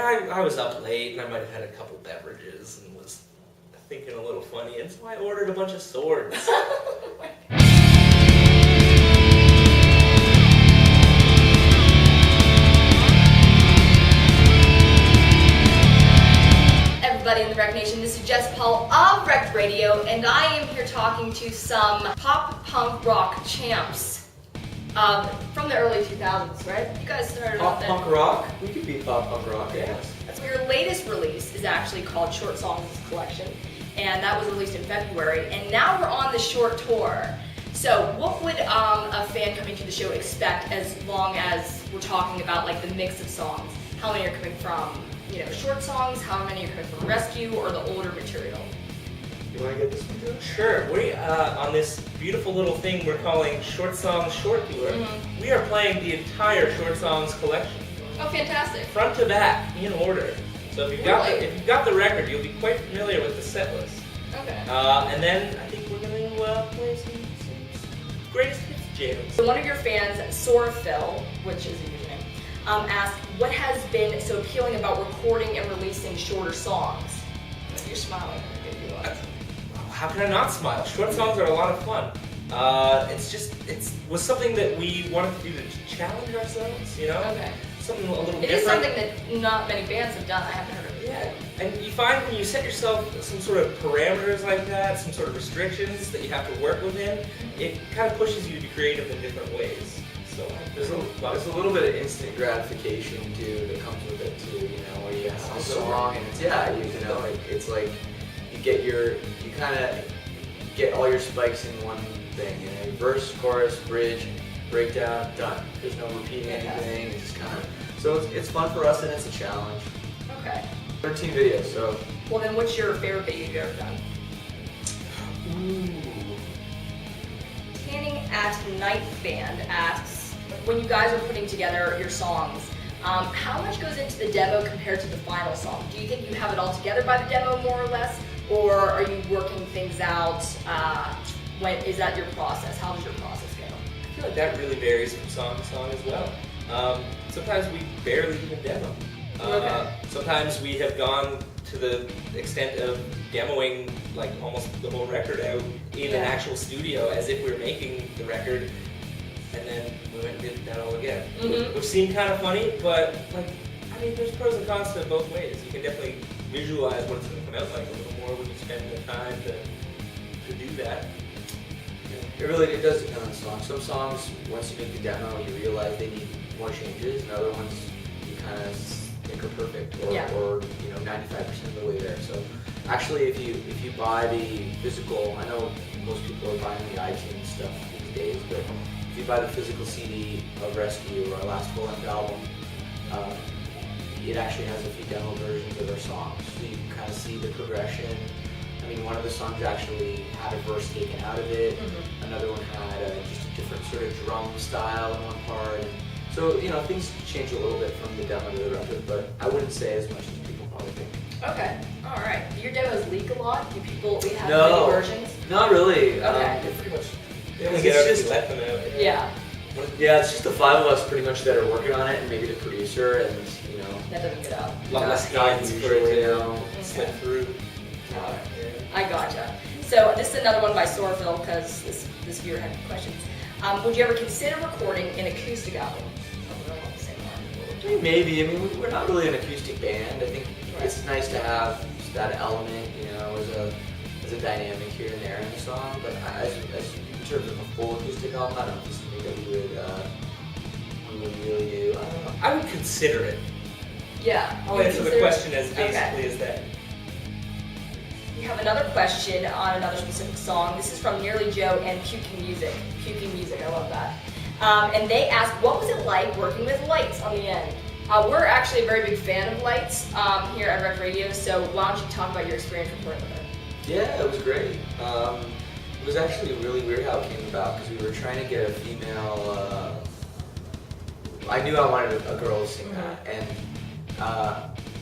I was up late and I might have had a couple beverages and was thinking a little funny, and so I ordered a bunch of swords. Everybody in the Wreck Nation, this is Jess Paul of WreckedRadio, and I am here talking to some pop punk rock champs from the early 2000s, right? You guys started Pop off punk rock? We could be pop punk rock, yes. So your latest release is actually called Short Songs Collection, and that was released in February, and now we're on the short tour. So what would a fan coming to the show expect, as long as we're talking about like the mix of songs? How many are coming from, you know, short songs? How many are coming from Rescue or the older material? You want to get this one, Joe? Sure. We on this beautiful little thing we're calling Short Songs Short Tour. Mm-hmm. We are playing the entire Short Songs collection, Oh, fantastic. front to back, in order. So if you've got the record, you'll be quite familiar with the set list. Okay. And then I think we're going to play some greatest hits jams. So one of your fans, Phil, which is a username, asked, what has been so appealing about recording and releasing shorter songs? You're smiling. How can I not smile? Short songs are a lot of fun. It was something that we wanted to do to challenge ourselves, you know? Okay. Something a little different. It is something that not many bands have done. I haven't heard of it. Yeah, and you find when you set yourself some sort of parameters like that, some sort of restrictions that you have to work within, it kind of pushes you to be creative in different ways. So There's a little bit of instant gratification too that comes with it too, you know, where you have a song and it's it's like you kind of get all your spikes in one thing, you know, verse, chorus, bridge, breakdown, done. There's no repeating anything. It's just kind of it's fun for us and it's a challenge. Okay. 13 videos, so. Well, then what's your favorite video you've ever done? ooh. Tanning at Night Band asks, when you guys are putting together your songs, how much goes into the demo compared to the final song? Do you think you have it all together by the demo, more or less, or are you working things out? Is that your process? How does your process go? I feel like that really varies from song to song as well. Sometimes we barely even demo. Sometimes we have gone to the extent of demoing like almost the whole record out in an actual studio as if we were making the record, and then we went and did that all again. Mm-hmm. Which seemed kind of funny, but there's pros and cons to both ways. You can definitely visualize what it's going to come out like a little more when you spend the time to do that. It does depend on the song. Some songs, once you make the demo, you realize they need more changes, and other ones you kind of think are perfect, or 95% of the way there. So actually, if you buy the physical, I know most people are buying the iTunes stuff these days, but if you buy the physical CD of Rescue, our last full-length album, it actually has a few demo versions of our songs, so you can kind of see the progression. I mean, one of the songs actually had a verse taken out of it. Mm-hmm. Another one had just a different sort of drum style in one part. And so, you know, things change a little bit from the demo to the record, but I wouldn't say as much as people probably think. Okay, all right. Do your demos leak a lot? Do people have No, many versions? Not really. Okay. Pretty much. It's just let them out. Yeah. Yeah, it's just the five of us pretty much that are working on it, and maybe the producer, and you know. That doesn't get out. A lot less hands for it to slip through. I gotcha. So this is another one by Sorville, because this viewer had questions. Would you ever consider recording an acoustic album? Maybe. I mean, we're not really an acoustic band. I think it's nice to have that element, you know, as a dynamic here and there in the song. But as in terms of a full acoustic album, I don't know if it's something that we would really do. I don't know. I would consider it. Yeah. I'll answer the question as basically as that. We have another question on another specific song. This is from Nearly Joe and Puking Music. Puking Music, I love that. And they asked, what was it like working with lights on the end? We're actually a very big fan of lights here at WreckedRadio, so why don't you talk about your experience recording with it? Yeah, it was great. It was actually really weird how it came about, because we were trying to get a female, I knew I wanted a girl to sing that, and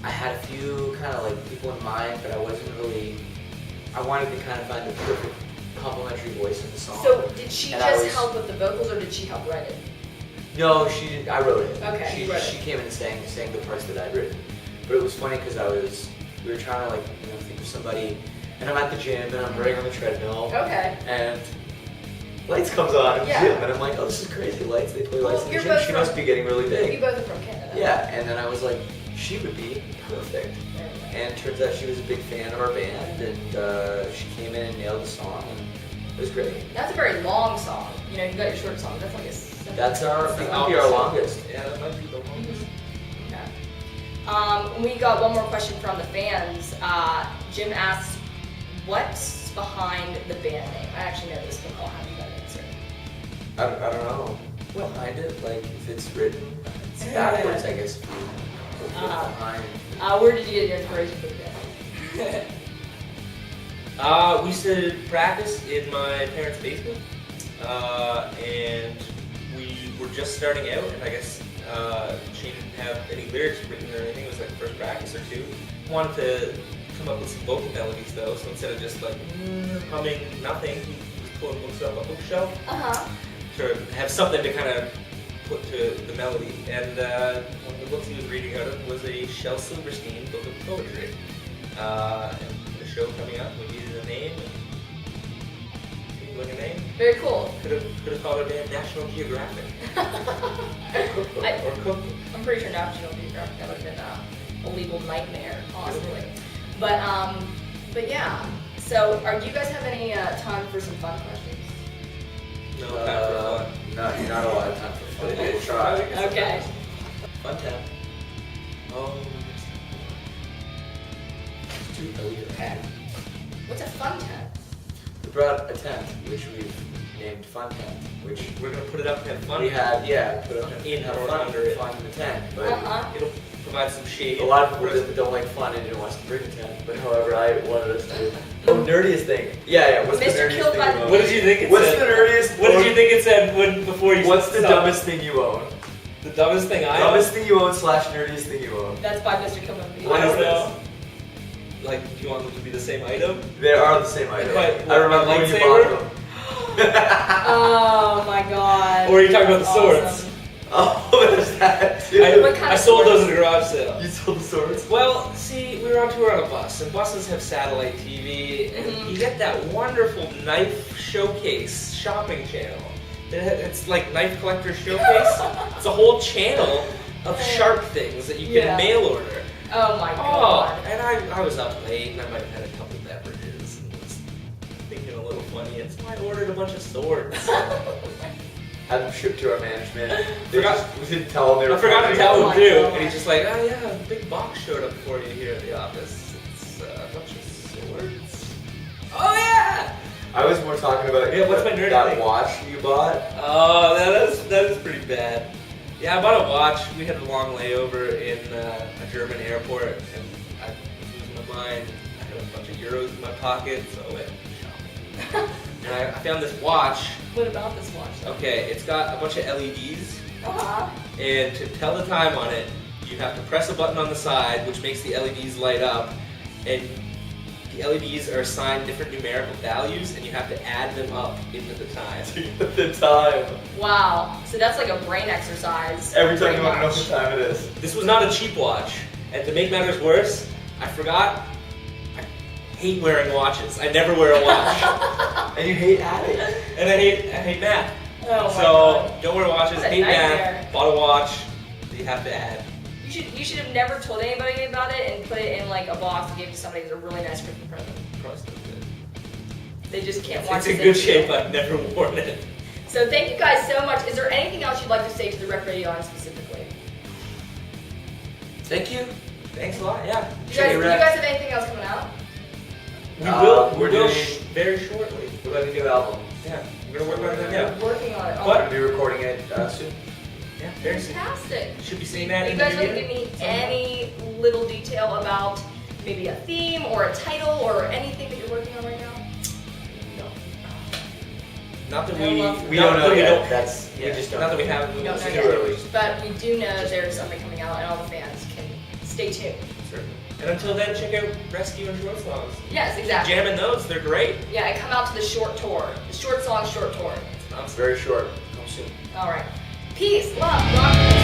I had a few kind of like people in mind, but I wanted to kind of find the perfect complementary voice in the song. So did she just help with the vocals, or did she help write it? No, I wrote it. Okay, She came and sang the parts that I'd written. But it was funny because we were trying to like, think of somebody, and I'm at the gym and I'm running on the treadmill. Okay. And lights comes on in the Yeah. gym, and I'm like, oh, this is crazy. Lights, they play lights in the you're gym. both She from- must be getting really You big. both are from Canada. Yeah, and then I was like, she would be perfect. There we go. And turns out she was a big fan of our band, and she came in and nailed the song, and it was great. That's a very long song. You got your short song. That's like a 7 That the might be our longest. Yeah, that might be the longest. Okay. We got one more question from the fans. Jim asks, what's behind the band name? I actually know this, but I'll have you guys answer. I don't know. Behind it, like if it's written, it's backwards, I guess. If you look behind. Where did you get your inspiration for the band? We used to practice in my parents' basement, and we were just starting out, and I guess she didn't have any lyrics written or anything. It was like the first practice or two. Wanted to come up with some vocal melodies though, so instead of just like humming nothing, he was pulling books up a bookshelf to have something to kind of put to the melody. And one of the books he was reading out of was a Shel Silverstein book of poetry. And the show coming up, we needed a name. Seemed like a name. Very cool. Could have called our band National Geographic. Or Cookbook. I'm pretty sure National Geographic, that would have been a legal nightmare, possibly. But yeah. So, do you guys have any time for some fun questions? No, time for fun. Not a lot of time for fun. We'll try. Okay. Fun time. Oh, It's too early to Okay. What's a fun tent? We brought a tent, which we've named Fun Tent, which we're gonna put it up and have fun. we had, put up In have or fun, under it. fun in the tent. But It'll provide some shade. a lot of people don't like fun and didn't want us to bring a tent. But however, I wanted us to. Oh, nerdiest thing. Yeah. What's the Mr. nerdiest Killed thing by you the own? What did you think it What's said? the nerdiest? What did you think it said before you? What's the saw dumbest thing you own? it? The dumbest thing I Dumbest thing you own / nerdiest thing you own. That's by Mr. Kilman. What I is don't this? know. Like, do you want them to be the same item? They are the same item. Like, I remember when you lightsaber? bought them. Oh my god. Or are you talking about the That's swords? Oh, there's that too. What kind I of sold swords? those at a garage sale. You sold the swords? Well, see, we were on tour on a bus, and buses have satellite TV, and you get that wonderful knife showcase shopping channel. It's like Knife Collector Showcase. It's a whole channel of sharp things that you can mail order. Oh my Oh, god. and I was up late, and I might have had a couple beverages, and was thinking a little funny, and so I ordered a bunch of swords. Had them shipped to our management. We didn't tell them they were I forgot to coming. tell Oh him too, my God. and he's just like, oh yeah, a big box showed up for you here at the office. It's a bunch of swords. Oh yeah! I was more talking about Yeah, what's my nerdy that thing? watch you bought. Oh, that is pretty bad. Yeah, I bought a watch. We had a long layover in a German airport, and I was losing my mind. I had a bunch of euros in my pocket, so I went shopping. And I found this watch. What about this watch though? Okay, it's got a bunch of LEDs. Uh-huh. And to tell the time on it, you have to press a button on the side, which makes the LEDs light up, and the LEDs are assigned different numerical values, and you have to add them up into the time. The time. Wow. So that's like a brain exercise. Every time pretty you want to know much. what time it is. This was not a cheap watch, and to make matters worse, I forgot. I hate wearing watches. I never wear a watch, And you hate adding. and I hate math. Oh my So god. don't wear watches. What a Hate nightmare. math. Bought a watch. that You have to add. You should have never told anybody about it and put it in like a box and gave it to somebody as a really nice Christmas present. Probably still good. They just can't watch It's it. in good shape. I've never worn it. So thank you guys so much. Is there anything else you'd like to say to the Rec Radio audience specifically? Thank you. Thanks a lot. Yeah. You guys have anything else coming out? We will. We're We will doing- very shortly. We're going to do an album. Yeah. We're gonna work on that. Yeah. We're working on it. We're What? going to be recording it soon. Yeah. Very soon. Fantastic. Should be seeing that You in guys the want to new give year. me any little detail about maybe a theme or a title or anything that you're working on right now? No. Not that I we. love- We not don't that know we yet. don't- That's we Yeah. just don't. Not that we know. haven't. We don't know too yet. early. But we do know there's something coming out and all the fans can stay tuned. Certainly. And until then, check out Rescue and Short Songs. Yes, exactly. Jamming those, they're great. Yeah, and come out to the short tour. The short song, short tour. It's very short. Come soon. All right. Peace, love, rock.